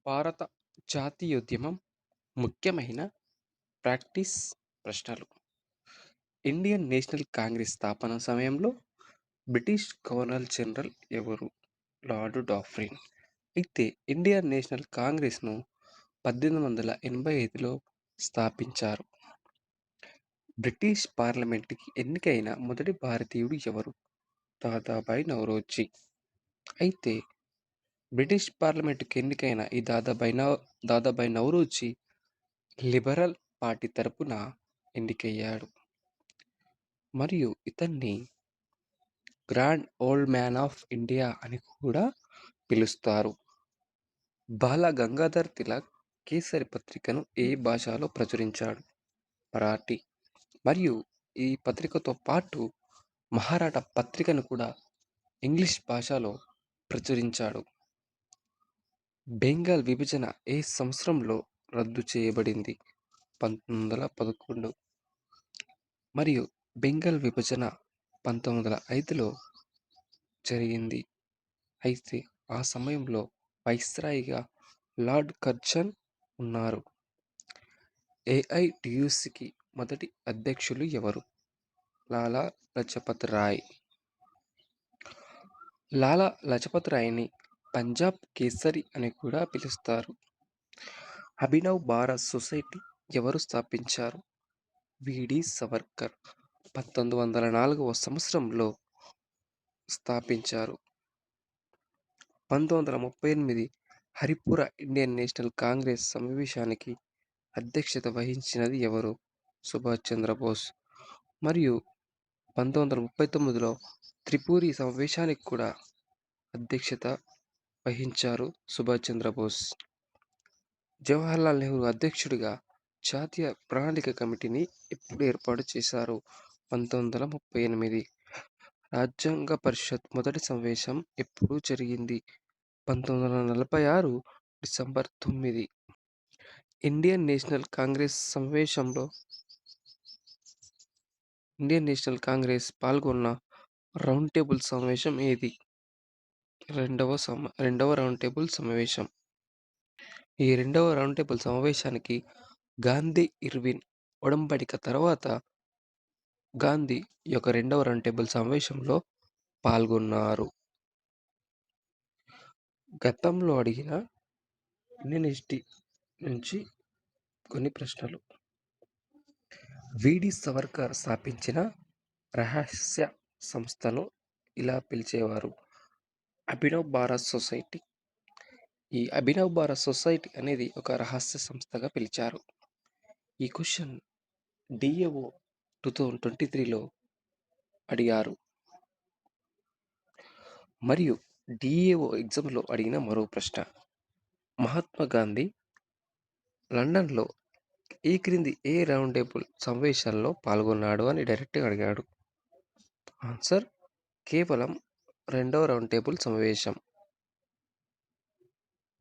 భారత జాతీయోద్యమం ముఖ్యమైన ప్రాక్టీస్ ప్రశ్నలు. ఇండియన్ నేషనల్ కాంగ్రెస్ స్థాపన సమయంలో బ్రిటిష్ గవర్నర్ జనరల్ ఎవరు? లార్డ్ డాఫ్రిన్. అయితే ఇండియన్ నేషనల్ కాంగ్రెస్ను 1885లో స్థాపించారు. బ్రిటిష్ పార్లమెంటుకి ఎన్నికైన మొదటి భారతీయుడు ఎవరు? దాదాబాయి నౌరోజీ. అయితే బ్రిటిష్ పార్లమెంటుకి ఎన్నికైన ఈ దాదాబాయి నౌరోజీ లిబరల్ పార్టీ తరపున ఎన్నికయ్యాడు. మరియు ఇతన్ని grand old man of India అని కూడా పిలుస్తారు. బాల గంగాధర్ తిలక్ కేసరి పత్రికను ఏ భాషలో ప్రచురించాడు? మరాఠీ. మరియు ఈ పత్రికతో పాటు మహారాఠా పత్రికను కూడా ఇంగ్లీష్ భాషలో ప్రచురించాడు. బెంగాల్ విభజన ఏ సంవత్సరంలో రద్దు చేయబడింది? 1911. మరియు బెంగాల్ విభజన 1905లో జరిగింది. అయితే ఆ సమయంలో వైస్రాయిగా లార్డ్ కర్జన్ ఉన్నారు. ఏఐటియుసికి మొదటి అధ్యక్షులు ఎవరు? లాలా లజపత్ రాయ్. లాలా లజపత్ రాయ్ని పంజాబ్ కేసరి అని కూడా పిలుస్తారు. అభినవ్ భారత్ సొసైటీ ఎవరు స్థాపించారు? విడి సవర్కర్ 1904వ సంవత్సరంలో స్థాపించారు. 1938 హరిపుర ఇండియన్ నేషనల్ కాంగ్రెస్ సమావేశానికి అధ్యక్షత వహించినది ఎవరు? సుభాష్ చంద్రబోస్. మరియు 1939లో త్రిపురి సమావేశానికి కూడా అధ్యక్షత వహించారు సుభాష్ చంద్రబోస్. జవహర్లాల్ నెహ్రూ అధ్యక్షుడిగా జాతీయ ప్రణాళిక కమిటీని ఎప్పుడు ఏర్పాటు చేశారు? 1938. రాజ్యాంగ పరిషత్ మొదటి సమావేశం ఎప్పుడు జరిగింది? 1946 డిసెంబర్ 9. ఇండియన్ నేషనల్ పాల్గొన్న రౌండ్ టేబుల్ సమావేశం ఏది? రెండవ రౌండ్ టేబుల్ సమావేశం. ఈ రెండవ రౌండ్ టేబుల్ సమావేశానికి గాంధీ ఇర్విన్ ఒడంబడిక తర్వాత గాంధీ ఈ యొక్క రెండవ రౌండ్ టేబుల్ సమావేశంలో పాల్గొన్నారు. గతంలో అడిగిన ఇండియన్ నుంచి కొన్ని ప్రశ్నలు. విడి సవర్కర్ స్థాపించిన రహస్య సంస్థను ఇలా పిలిచేవారు? అభినవ్ భారత్ సొసైటీ. ఈ అభినవ్ భారత్ సొసైటీ అనేది ఒక రహస్య సంస్థగా పిలిచారు. ఈ క్వశ్చన్ డిఏఓ 2023లో అడిగారు. మరియు డిఏఓ ఎగ్జామ్లో అడిగిన మరో ప్రశ్న. మహాత్మా గాంధీ లండన్లో ఈ క్రింది ఏ రౌండ్ టేబుల్ సమావేశాల్లో పాల్గొన్నాడు అని డైరెక్ట్గా అడిగాడు. ఆన్సర్ కేవలం రెండవ రౌండ్ టేబుల్ సమావేశం.